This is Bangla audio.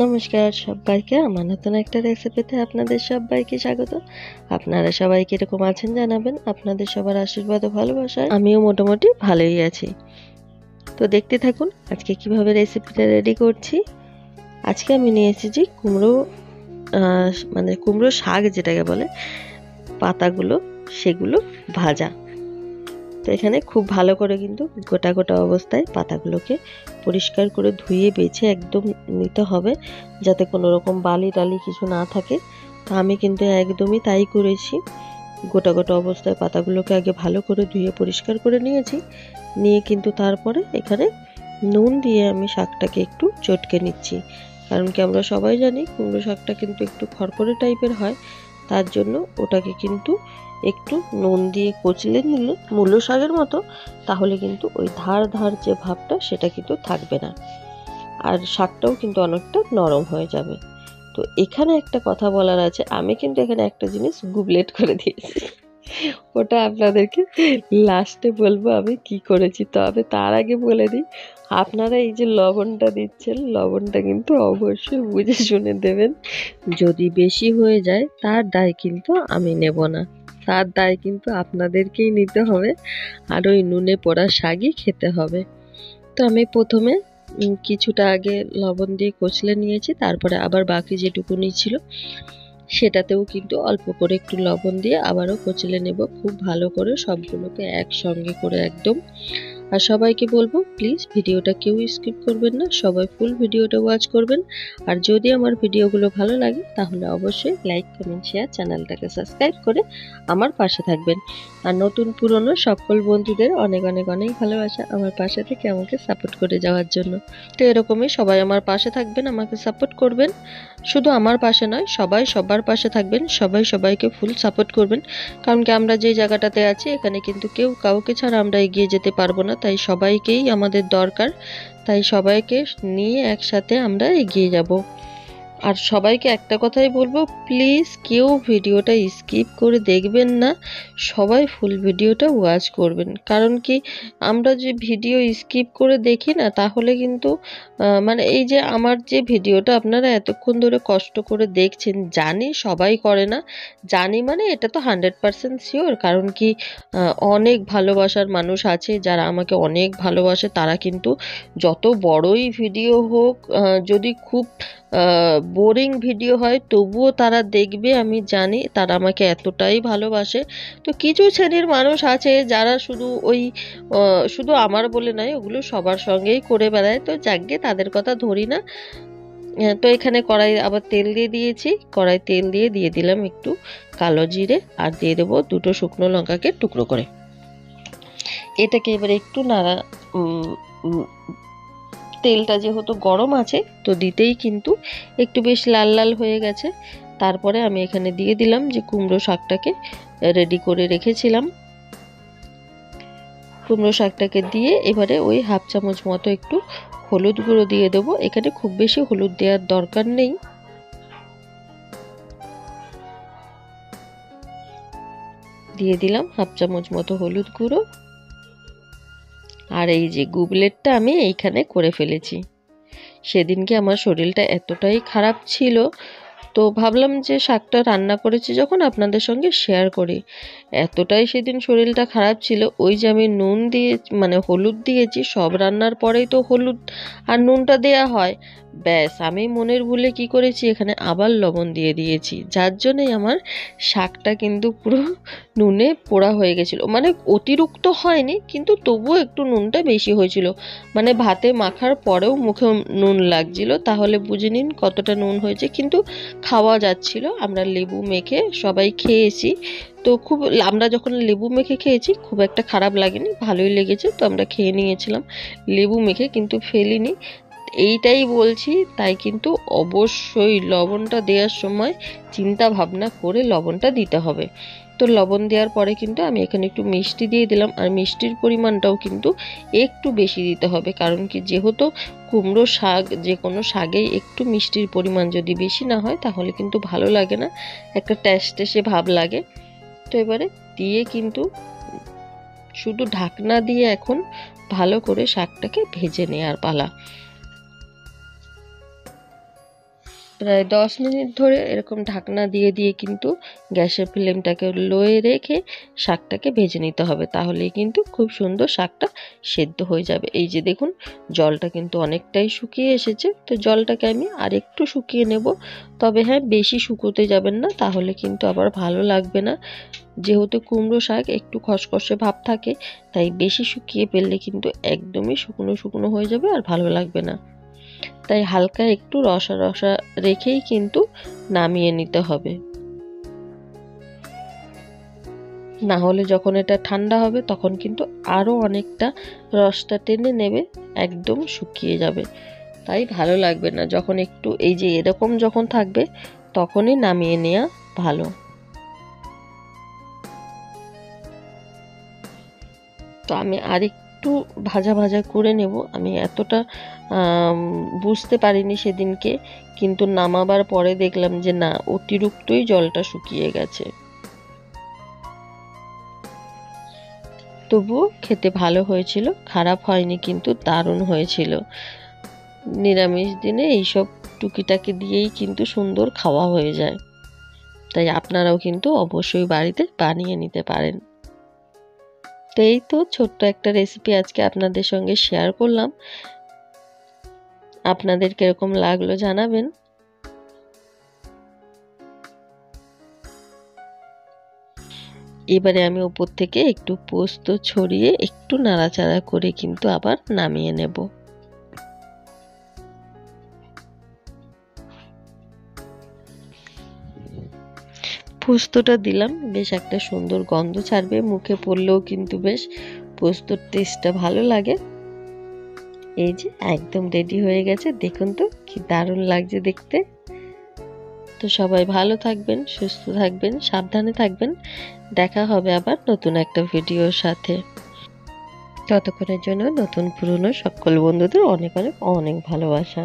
নমস্কার সবাইকে আমার নতুন একটা রেসিপিতে আপনাদের সবাইকে স্বাগত। আপনারা সবাই কিরকম আছেন জানাবেন। আপনাদের সবার আশীর্বাদ ও ভালোবাসায় আমিও মোটামুটি ভালোই আছি। তো দেখতে থাকুন আজকে কিভাবে রেসিপিটা রেডি করছি। আজকে আমি নিয়ে এসেছি কুমড়ো, মানে কুমড়ো শাক যেটাকে বলে, পাতাগুলো সেগুলো ভাজা। তো এখানে খুব ভালো করে কিন্তু গোটা গোটা অবস্থায় পাতাগুলোকে পরিষ্কার করে ধুয়ে বেছে একদম নিতে হবে, যাতে কোনো রকম বালি টালি কিছু না থাকে। তো আমি কিন্তু একদমই তাই করেছি। গোটা গোটা অবস্থায় পাতাগুলোকে আগে ভালো করে ধুয়ে পরিষ্কার করে নিয়েছি। নিয়ে কিন্তু তারপরে এখানে নুন দিয়ে আমি শাকটাকে একটু চটকে নিচ্ছি, কারণ কি আমরা সবাই জানি কুমড়ো শাকটা কিন্তু একটু খড়খড়ে টাইপের হয়। তার জন্য ওটাকে কিন্তু একটু নুন দিয়ে কচলে নিলে মূলো শাকের মতো, তাহলে কিন্তু ওই ধার ধার যে ভাবটা সেটা কিন্তু থাকবে না, আর শাকটাও কিন্তু অনেকটা নরম হয়ে যাবে। তো এখানে একটা কথা বলার আছে, আমি কিন্তু এখানে একটা জিনিস গুবলেট করে দিয়েছি, ওটা আপনাদেরকে লাস্টে বলবো আমি কি করেছি। তবে তার আগে বলে দিই, আপনারা এই যে লবণটা দিচ্ছেন, লবণটা কিন্তু অবশ্যই বুঝে শুনে দেবেন। যদি বেশি হয়ে যায় তার দায় কিন্তু আমি নেব না, তার দায় কিন্তু আপনাদেরকেই নিতে হবে, আর ওই নুনে পোড়া শাকই খেতে হবে। তো আমি প্রথমে কিছুটা আগে লবণ দিয়ে কচলে নিয়েছি, তারপরে আবার বাকি যেটুকুনি ছিল সেটাতেও কিন্তু অল্প করে একটু লবণ দিয়ে আবারও কচলে নেব খুব ভালো করে, সবগুলোকে একসঙ্গে করে একদম। আর সবাইকে বলবো প্লিজ ভিডিওটা কেউ স্কিপ করবেন না, সবাই ফুল ভিডিওটা ওয়াচ করবেন। আর যদি আমার ভিডিওগুলো ভালো লাগে তাহলে অবশ্যই লাইক কমেন্ট শেয়ার, চ্যানেলটাকে সাবস্ক্রাইব করে আমার পাশে থাকবেন। আর নতুন পুরনো সকল বন্ধুদের অনেক অনেক অনেক ভালোবাসা আমার পাশে থেকে আমাকে সাপোর্ট করে যাওয়ার জন্য। তো এরকমই সবাই আমার পাশে থাকবেন, আমাকে সাপোর্ট করবেন। শুধু আমার পাশে নয়, সবাই সবার পাশে থাকবেন, সবাই সবাইকে ফুল সাপোর্ট করবেন। কারণ কি আমরা যে জায়গাটাতে আছি এখানে কিন্তু কেউ কাউকে ছাড়া আমরা এগিয়ে যেতে পারবো না, তাই সবাইকেই আমাদের দরকার। তাই সবাইকে নিয়ে একসাথে আমরা এগিয়ে যাব। আর সবাইকে একটা কথাই বলবো, প্লিজ কেউ ভিডিওটা স্কিপ করে দেখবেন না, সবাই ফুল ভিডিওটা ওয়াচ করবেন। কারণ কি আমরা যে ভিডিও স্কিপ করে দেখি না, তাহলে কিন্তু মানে এই যে আমার যে ভিডিওটা আপনারা এতক্ষণ ধরে কষ্ট করে দেখছেন, জানি সবাই করে না, জানি মানে এটা তো 100% শিওর। কারণ কি অনেক ভালোবাসার মানুষ আছে যারা আমাকে অনেক ভালোবাসে, তারা কিন্তু যত বড়ই ভিডিও হোক, যদি খুব বোরিং ভিডিও হয় তবুও তারা দেখবে, আমি জানি তারা আমাকে এতটাই ভালোবাসে। তো কিছু শ্রেণীর মানুষ আছে যারা শুধু ওই শুধু আমার বলে নয়, ওগুলো সবার সঙ্গেই করে বেড়ায়। তো যাকগে তাদের কথা ধরি না। তো এখানে কড়াই আবার তেল দিয়ে দিয়েছি, কড়াই তেল দিয়ে দিয়ে দিলাম একটু কালো জিরে, আর দিয়ে দেবো দুটো শুকনো লঙ্কাকে টুকরো করে। এটাকে এবারে একটু নাড়া, তেলটা যেহেতু গরম আছে তো দিতেই কিন্তু একটু বেশ লাল লাল হয়ে গেছে। তারপরে আমি এখানে দিয়ে দিলাম যে কুমড়ো শাকটাকে রেডি করে রেখেছিলাম। কুমড়ো শাকটাকে দিয়ে এবারে ওই হাফ চামচ মতো একটু হলুদ গুঁড়ো দিয়ে দেবো। এখানে খুব বেশি হলুদ দেওয়ার দরকার নেই, দিয়ে দিলাম হাফ চামচ মতো হলুদ গুঁড়ো। আর এই যে গুবলেটটা আমি এইখানে করে ফেলেছি। সেদিনকে আমার শরীরটা এতটাই খারাপ ছিল, তো ভাবলাম যে শাকটা রান্না করেছি যখন আপনাদের সঙ্গে শেয়ার করি। এতটাই সেদিন শরীরটা খারাপ ছিল, ওই যে আমি নুন দিয়ে মানে হলুদ দিয়েছি, সব রান্নার পরেই তো হলুদ আর নুনটা দেয়া হয়, ব্যাস আমি মনের ভুলে কি করেছি এখানে আবার লবণ দিয়ে দিয়েছি, যার জন্যই আমার শাকটা কিন্তু পুরো নুনে পোড়া হয়ে গেছিলো। মানে অতিরিক্ত হয়নি, কিন্তু তবুও একটু নুনটা বেশি হয়েছিল। মানে ভাতে মাখার পরেও মুখে নুন লাগছিল, তাহলে বুঝে নিন কতটা নুন হয়েছে। কিন্তু খাওয়া যাচ্ছিল, আমরা লেবু মেখে সবাই খেয়েছি। তো খুব, আমরা যখন লেবু মেখে খেয়েছি খুব একটা খারাপ লাগেনি, ভালোই লেগেছে, তো আমরা খেয়ে নিয়েছিলাম লেবু মেখে, কিন্তু ফেলিনি। এইটাই বলছি, তাই কিন্তু অবশ্যই লবণটা দেওয়ার সময় চিন্তা ভাবনা করে লবণটা দিতে হবে। তো লবণ দেওয়ার পরে কিন্তু আমি এখানে একটু মিষ্টি দিয়ে দিলাম, আর মিষ্টির পরিমাণটাও কিন্তু একটু বেশি দিতে হবে। কারণ কি যেহেতু কুমড়ো শাক, যে কোনো শাকেই একটু মিষ্টির পরিমাণ যদি বেশি না হয় তাহলে কিন্তু ভালো লাগে না, একটা টেস্টে ভাব লাগে। তো এবারে দিয়ে কিন্তু শুধু ঢাকনা দিয়ে এখন ভালো করে শাকটাকে ভেজে নেওয়ার পালা। প্রায় 10 মিনিট ধরে এরকম ঢাকনা দিয়ে দিয়ে কিন্তু গ্যাসের ফ্লেমটাকে লোয়ে রেখে শাকটাকে ভেজে নিতে হবে, তাহলেই কিন্তু খুব সুন্দর শাকটা সেদ্ধ হয়ে যাবে। এই যে দেখুন জলটা কিন্তু অনেকটাই শুকিয়ে এসেছে, তো জলটাকে আমি আরেকটু শুকিয়ে নেব। তবে হ্যাঁ, বেশি শুকোতে যাবেন না, তাহলে কিন্তু আবার ভালো লাগবে না। যেহেতু কুমড়ো শাক একটু খসখসে ভাব থাকে, তাই বেশি শুকিয়ে ফেললে কিন্তু একদমই শুকনো শুকনো হয়ে যাবে আর ভালো লাগবে না। তাই হালকা একটু রসা রসা রেখেই কিন্তু নামিয়ে নিতে হবে, না হলে যখন এটা ঠান্ডা হবে তখন কিন্তু আরো অনেকটা রসটা টেনে নেবে, একদম শুকিয়ে যাবে, তাই ভালো লাগবে না। যখন একটু এই যে এরকম যখন থাকবে তখনই নামিয়ে নেওয়া ভালো। তো আমি আরেকটু ভাজা ভাজা করে নেব। আমি এতটা বুঝতে পারিনি সেদিনকে, কিন্তু নামাবার পরে দেখলাম যে না, অতিরিক্তই জলটা শুকিয়ে গেছে। তবুও খেতে ভালো হয়েছিল, খারাপ হয়নি, কিন্তু দারুণ হয়েছিল। নিরামিষ দিনে এইসব টুকিটাকি দিয়েই কিন্তু সুন্দর খাওয়া হয়ে যায়, তাই আপনারাও কিন্তু অবশ্যই বাড়িতে বানিয়ে নিতে পারেন। তো এই তো ছোট্ট একটা রেসিপি আজকে আপনাদের সঙ্গে শেয়ার করলাম। আপনাদের কিরকম লাগলো জানাবেন। এবারে আমি উপর থেকে একটু পোস্ত ছড়িয়ে একটু নাড়াচাড়া করে কিন্তু আবার নামিয়ে নেব। পোস্তটা দিলাম, বেশ একটা সুন্দর গন্ধ ছাড়বে, মুখে পড়লেও কিন্তু বেশ পোস্তর টেস্টটা ভালো লাগে। এই যে একদম রেডি হয়ে গেছে, দেখুন তো কি দারুণ লাগছে দেখতে। তো সবাই ভালো থাকবেন, সুস্থ থাকবেন, সাবধানে থাকবেন। দেখা হবে আবার নতুন একটা ভিডিওর সাথে। ততক্ষণের জন্য নতুন পুরনো সকল বন্ধুদের অনেক অনেক অনেক ভালোবাসা।